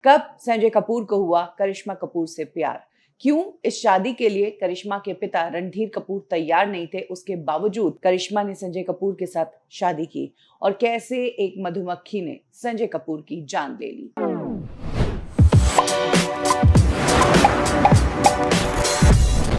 कब संजय कपूर को हुआ करिश्मा कपूर से प्यार? क्यों इस शादी के लिए करिश्मा के पिता रणधीर कपूर तैयार नहीं थे, उसके बावजूद करिश्मा ने संजय कपूर के साथ शादी की? और कैसे एक मधुमक्खी ने संजय कपूर की जान ले ली?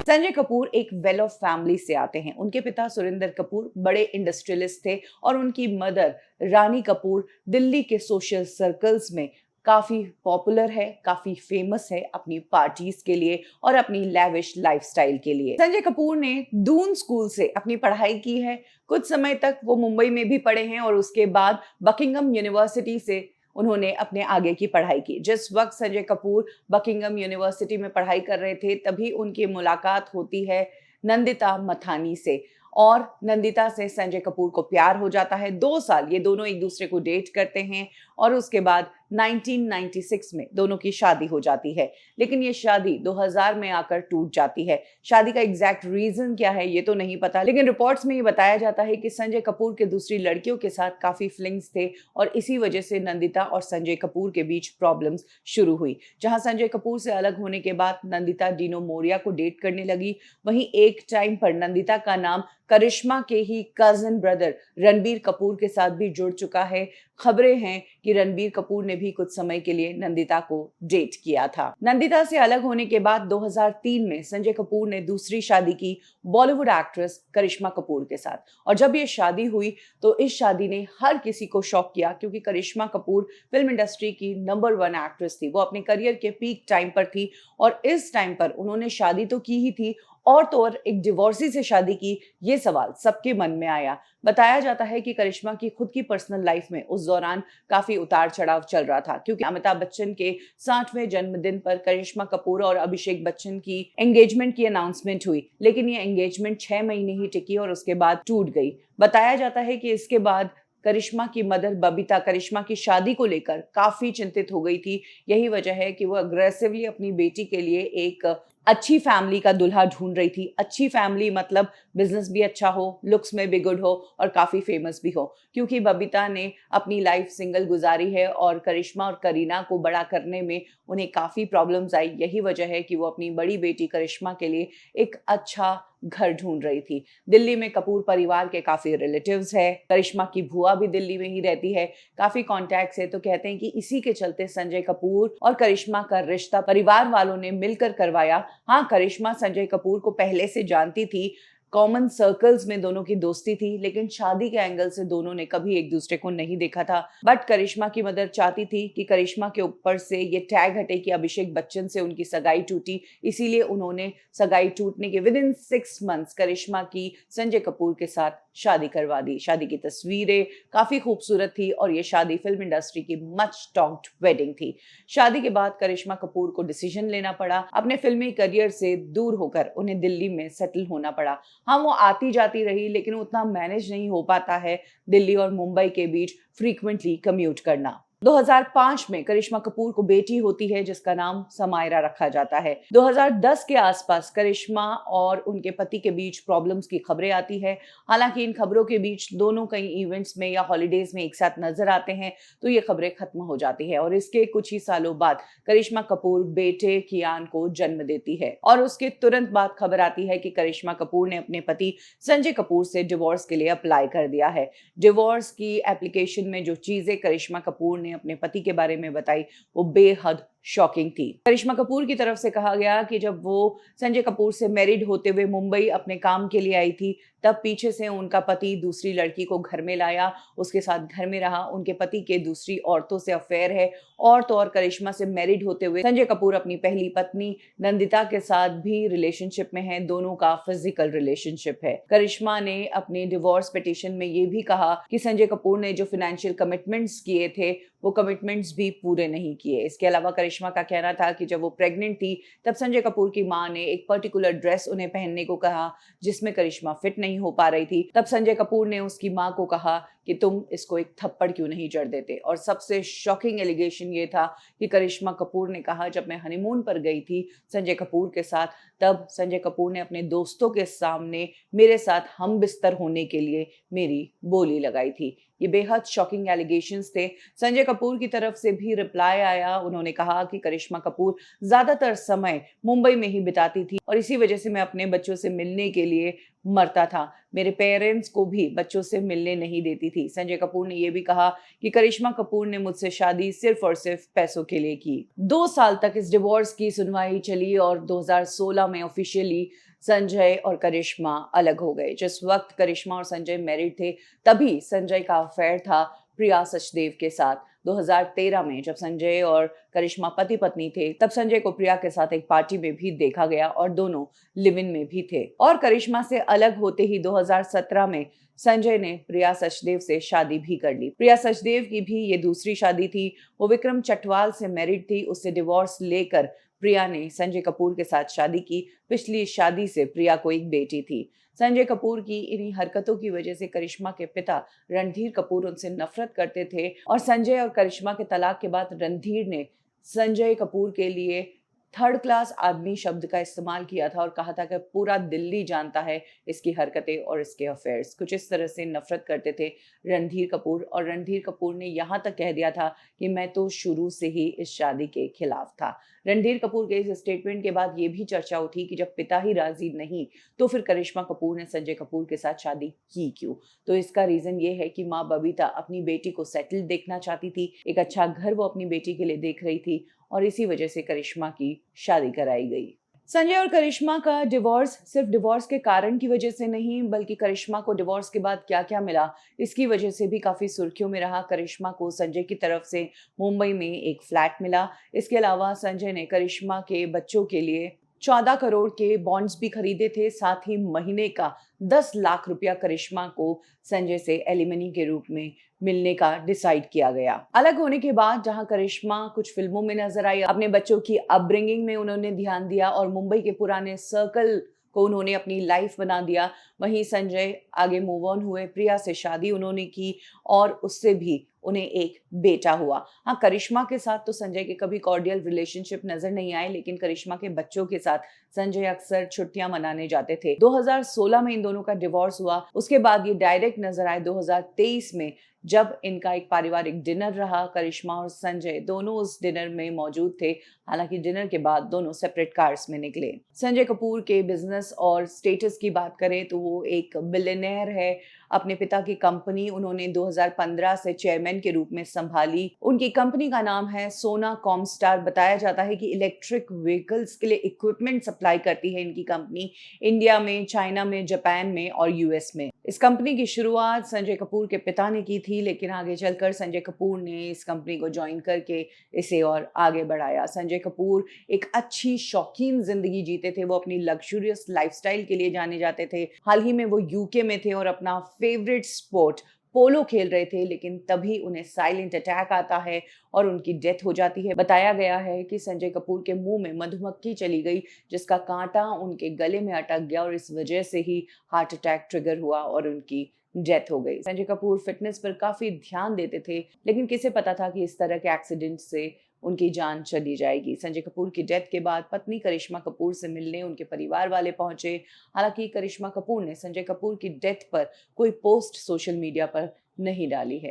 संजय कपूर एक वेल ऑफ फैमिली से आते हैं। उनके पिता सुरेंद्र कपूर बड़े इंडस्ट्रियलिस्ट थे और उनकी मदर रानी कपूर दिल्ली के सोशल सर्कल्स में काफी पॉपुलर है, काफी फेमस है अपनी पार्टीज के लिए और अपनी लैविश लाइफस्टाइल के लिए। संजय कपूर ने दून स्कूल से अपनी पढ़ाई की है। कुछ समय तक वो मुंबई में भी पढ़े हैं और उसके बाद बकिंघम यूनिवर्सिटी से उन्होंने अपने आगे की पढ़ाई की। जिस वक्त संजय कपूर बकिंघम यूनिवर्सिटी में पढ़ाई कर रहे थे, तभी उनकी मुलाकात होती है नंदिता मथानी से और नंदिता से संजय कपूर को प्यार हो जाता है। 2 साल ये दोनों एक दूसरे को डेट करते हैं और उसके बाद 1996 में दोनों की शादी हो जाती है। लेकिन ये शादी 2000 में आकर टूट जाती है। शादी का एग्जैक्ट रीजन क्या है ये तो नहीं पता, लेकिन रिपोर्ट्स में ये बताया जाता है कि संजय कपूर के दूसरी लड़कियों के साथ काफी फ्लिंग्स थे और इसी वजह से नंदिता और संजय कपूर के बीच प्रॉब्लम्स शुरू हुई। जहां संजय कपूर से अलग होने के बाद नंदिता डीनो मोरिया को डेट करने लगी, वहीं एक टाइम पर नंदिता का नाम करिश्मा के ही कजिन ब्रदर रणबीर कपूर के साथ भी जुड़ चुका है। खबरें हैं कि रणबीर कपूर ने भी कुछ समय के लिए नंदिता को डेट किया था। नंदिता से अलग होने के बाद 2003 में संजय कपूर ने दूसरी शादी की बॉलीवुड एक्ट्रेस करिश्मा कपूर के साथ। और जब ये शादी हुई तो इस शादी ने हर किसी को शॉक किया, क्योंकि करिश्मा कपूर फिल्म इंडस्ट्री की नंबर 1 एक्ट्रेस थी। वो अपने करियर के पीक टाइम पर थी और इस टाइम पर उन्होंने शादी तो की ही थी और तो और एक डिवोर्सी से शादी की। ये सवाल सबके मन में आया। बताया जाता है कि करिश्मा की खुद की पर्सनल लाइफ में उस दौरान काफी उतार चढ़ाव चल रहा था, क्योंकि अमिताभ बच्चन के 60वें जन्मदिन पर करिश्मा कपूर और अभिषेक बच्चन की एंगेजमेंट की अनाउंसमेंट हुई, लेकिन ये एंगेजमेंट 6 महीने ही टिकी और उसके बाद टूट गई। बताया जाता है कि इसके बाद करिश्मा की मदर बबीता करिश्मा की शादी को लेकर काफी चिंतित हो गई थी। यही वजह है कि वो अग्रेसिवली अपनी बेटी के लिए एक अच्छी फैमिली का दुल्हा ढूंढ रही थी। अच्छी फैमिली मतलब बिजनेस भी अच्छा हो, लुक्स में भी गुड हो और काफी फेमस भी हो, क्योंकि बबीता ने अपनी लाइफ सिंगल गुजारी है और करिश्मा और करीना को बड़ा करने में उन्हें काफी प्रॉब्लम्स आई। यही वजह है कि वो अपनी बड़ी बेटी करिश्मा के लिए एक अच्छा घर ढूंढ रही थी। दिल्ली में कपूर परिवार के काफी रिलेटिव्स है। करिश्मा की बुआ भी दिल्ली में ही रहती है, काफी कॉन्टैक्ट्स है। तो कहते हैं कि इसी के चलते संजय कपूर और करिश्मा का रिश्ता परिवार वालों ने मिलकर करवाया। हाँ, करिश्मा संजय कपूर को पहले से जानती थी, कॉमन सर्कल्स में दोनों की दोस्ती थी, लेकिन शादी के एंगल से दोनों ने कभी एक दूसरे को नहीं देखा था। बट करिश्मा की मदर चाहती थी कि करिश्मा के ऊपर से ये टैग हटे कि अभिषेक बच्चन से उनकी सगाई टूटी, इसीलिए उन्होंने सगाई टूटने के विद इन 6 मंथ्स करिश्मा की संजय कपूर के साथ शादी करवा दी। शादी की तस्वीरें काफी खूबसूरत थी और ये शादी फिल्म इंडस्ट्री की मच टॉक्ड वेडिंग थी। शादी के बाद करिश्मा कपूर को डिसीजन लेना पड़ा, अपने फिल्मी करियर से दूर होकर उन्हें दिल्ली में सेटल होना पड़ा। हाँ, वो आती जाती रही, लेकिन उतना मैनेज नहीं हो पाता है दिल्ली और मुंबई के बीच फ्रीक्वेंटली कम्यूट करना। 2005 में करिश्मा कपूर को बेटी होती है जिसका नाम समायरा रखा जाता है। 2010 के आसपास करिश्मा और उनके पति के बीच प्रॉब्लम्स की खबरें आती है। हालांकि इन खबरों के बीच दोनों कई इवेंट्स में या हॉलीडेज में एक साथ नजर आते हैं तो ये खबरें खत्म हो जाती है और इसके कुछ ही सालों बाद करिश्मा कपूर बेटे कियान को जन्म देती है और उसके तुरंत बाद खबर आती है कि करिश्मा कपूर ने अपने पति संजय कपूर से डिवोर्स के लिए अप्लाई कर दिया है। डिवोर्स की एप्लीकेशन में जो चीजें करिश्मा कपूर ने अपने पति के बारे में बताई वो बेहद शॉकिंग थी। करिश्मा कपूर की तरफ से कहा गया कि जब वो संजय कपूर से मैरिड होते हुए मुंबई अपने काम के लिए आई थी, तब पीछे से उनका पति दूसरी लड़की को घर में लाया, उसके साथ घर में रहा। उनके पति के दूसरी औरतों से अफेयर है और तो और करिश्मा से मैरिड होते हुए संजय कपूर अपनी पहली पत्नी नंदिता के साथ भी रिलेशनशिप में है। दोनों का फिजिकल रिलेशनशिप है। करिश्मा ने अपने डिवोर्स पिटीशन में ये भी कहा कि संजय कपूर ने जो फाइनेंशियल कमिटमेंट्स किए थे वो कमिटमेंट्स भी पूरे नहीं किए। इसके अलावा करिश्मा का कहना था कि जब वो प्रेग्नेंट थी तब संजय कपूर की मां ने एक पर्टिकुलर ड्रेस उन्हें पहनने को कहा जिसमें करिश्मा फिट नहीं हो पा रही थी। तब संजय कपूर ने उसकी मां को कहा कि तुम इसको एक थप्पड़ क्यों नहीं जड़ देते। और सबसे शॉकिंग एलिगेशन ये था कि करिश्मा कपूर ने कहा, जब मैं हनीमून पर गई थी संजय कपूर के साथ, तब संजय कपूर ने अपने दोस्तों के सामने मेरे साथ हम बिस्तर होने के लिए मेरी बोली लगाई थी। ये बेहद शॉकिंग एलिगेशंस थे। संजय कपूर की तरफ से भी रिप्लाई आया। उन्होंने कहा कि करिश्मा कपूर ज्यादातर समय मुंबई में ही बिताती थी और इसी वजह से मैं अपने बच्चों से मिलने के लिए मरता था। मेरे पेरेंट्स को भी बच्चों से मिलने नहीं देती थी। संजय कपूर ने यह भी कहा कि करिश्मा कपूर ने मुझसे शादी सिर्फ और सिर्फ पैसों के लिए की। 2 साल तक इस डिवोर्स की सुनवाई चली और 2016 में ऑफिशियली संजय और करिश्मा अलग हो गए। जिस वक्त करिश्मा और संजय मैरिड थे, तभी संजय का अफेयर था प्रिया सचदेव के साथ। 2013 में जब संजय और करिश्मा पति पत्नी थे, तब संजय को प्रिया के साथ एक पार्टी में भी देखा गया और दोनों लिव इन में भी थे। और करिश्मा से अलग होते ही 2017 में संजय ने प्रिया सचदेव से शादी भी कर ली। प्रिया सचदेव की भी ये दूसरी शादी थी। वो विक्रम चटवाल से मैरिड थी। उससे डिवोर्स लेकर प्रिया ने संजय कपूर के साथ शादी की। पिछली शादी से प्रिया को एक बेटी थी। संजय कपूर की इन्हीं हरकतों की वजह से करिश्मा के पिता रणधीर कपूर उनसे नफरत करते थे और संजय और करिश्मा के तलाक के बाद रणधीर ने संजय कपूर के लिए थर्ड क्लास आदमी शब्द का इस्तेमाल किया था और कहा था कि पूरा दिल्ली जानता है इसकी हरकतें और इसके अफेयर्स। कुछ इस तरह से नफरत करते थे रणधीर कपूर। और रणधीर कपूर ने यहाँ तक कह दिया था कि मैं तो शुरू से ही इस शादी के खिलाफ था। रणधीर कपूर के इस स्टेटमेंट के बाद ये भी चर्चा उठी कि जब पिता ही राजी नहीं तो फिर करिश्मा कपूर ने संजय कपूर के साथ शादी की क्यों। तो इसका रीजन ये है कि माँ बबीता अपनी बेटी को सेटल्ड देखना चाहती थी, एक अच्छा घर वो अपनी बेटी के लिए देख रही थी और इसी वजह से करिश्मा की शादी कराई गई। संजय और करिश्मा का डिवोर्स सिर्फ डिवोर्स के कारण की वजह से नहीं, बल्कि करिश्मा को डिवोर्स के बाद क्या क्या मिला इसकी वजह से भी काफी सुर्खियों में रहा। करिश्मा को संजय की तरफ से मुंबई में एक फ्लैट मिला। इसके अलावा संजय ने करिश्मा के बच्चों के लिए 14 करोड़ के बॉन्ड्स भी खरीदे थे। साथ ही महीने का 10 लाख रुपया करिश्मा को संजय से एलिमनी के रूप में मिलने का डिसाइड किया गया। अलग होने के बाद जहां करिश्मा कुछ फिल्मों में नजर आई, अपने बच्चों की अपब्रिंगिंग में उन्होंने ध्यान दिया और मुंबई के पुराने सर्कल को उन्होंने अपनी लाइफ बना दिया, वहीं संजय आगे मूव ऑन हुए। प्रिया से शादी उन्होंने की और उससे भी उन्हें एक बेटा हुआ। हाँ, करिश्मा के साथ तो संजय के कभी कॉर्डियल रिलेशनशिप नजर नहीं आए, लेकिन करिश्मा के बच्चों के साथ संजय अक्सर छुट्टियां मनाने जाते थे। 2016 में इन दोनों का डिवोर्स हुआ। उसके बाद ये डायरेक्ट नजर आए 2023 में, जब इनका एक पारिवारिक डिनर रहा। करिश्मा और संजय दोनों उस डिनर में मौजूद थे। हालांकि डिनर के बाद दोनों सेपरेट कार्स में निकले। संजय कपूर के बिजनेस और स्टेटस की बात करें तो वो एक बिलियनेयर है। अपने पिता की कंपनी उन्होंने 2015 से चेयरमैन के रूप में संभाली। उनकी कंपनी का नाम है सोना कॉमस्टार। बताया जाता है कि इलेक्ट्रिक व्हीकल्स के लिए इक्विपमेंट सप्लाई करती है इनकी कंपनी, इंडिया में, चाइना में, जापान में और यूएस में। इस कंपनी की शुरुआत संजय कपूर के पिता ने की थी, लेकिन आगे चलकर संजय कपूर ने इस कंपनी को ज्वाइन करके इसे और आगे बढ़ाया। संजय कपूर एक अच्छी शौकीन जिंदगी जीते थे। वो अपनी लग्जरियस लाइफस्टाइल के लिए जाने जाते थे। हाल ही में वो यूके में थे और अपना फेवरेट स्पोर्ट पोलो खेल रहे थे, लेकिन तभी उन्हें साइलेंट अटैक आता है और उनकी डेथ हो जाती है। बताया गया है कि संजय कपूर के मुंह में मधुमक्खी चली गई, जिसका कांटा उनके गले में अटक गया और इस वजह से ही हार्ट अटैक ट्रिगर हुआ और उनकी डेथ हो गई। संजय कपूर फिटनेस पर काफी ध्यान देते थे, लेकिन किसे पता था कि इस तरह के एक्सीडेंट से उनकी जान चली जाएगी। संजय कपूर की डेथ के बाद पत्नी करिश्मा कपूर से मिलने उनके परिवार वाले पहुंचे। हालांकि करिश्मा कपूर ने संजय कपूर की डेथ पर कोई पोस्ट सोशल मीडिया पर नहीं डाली है।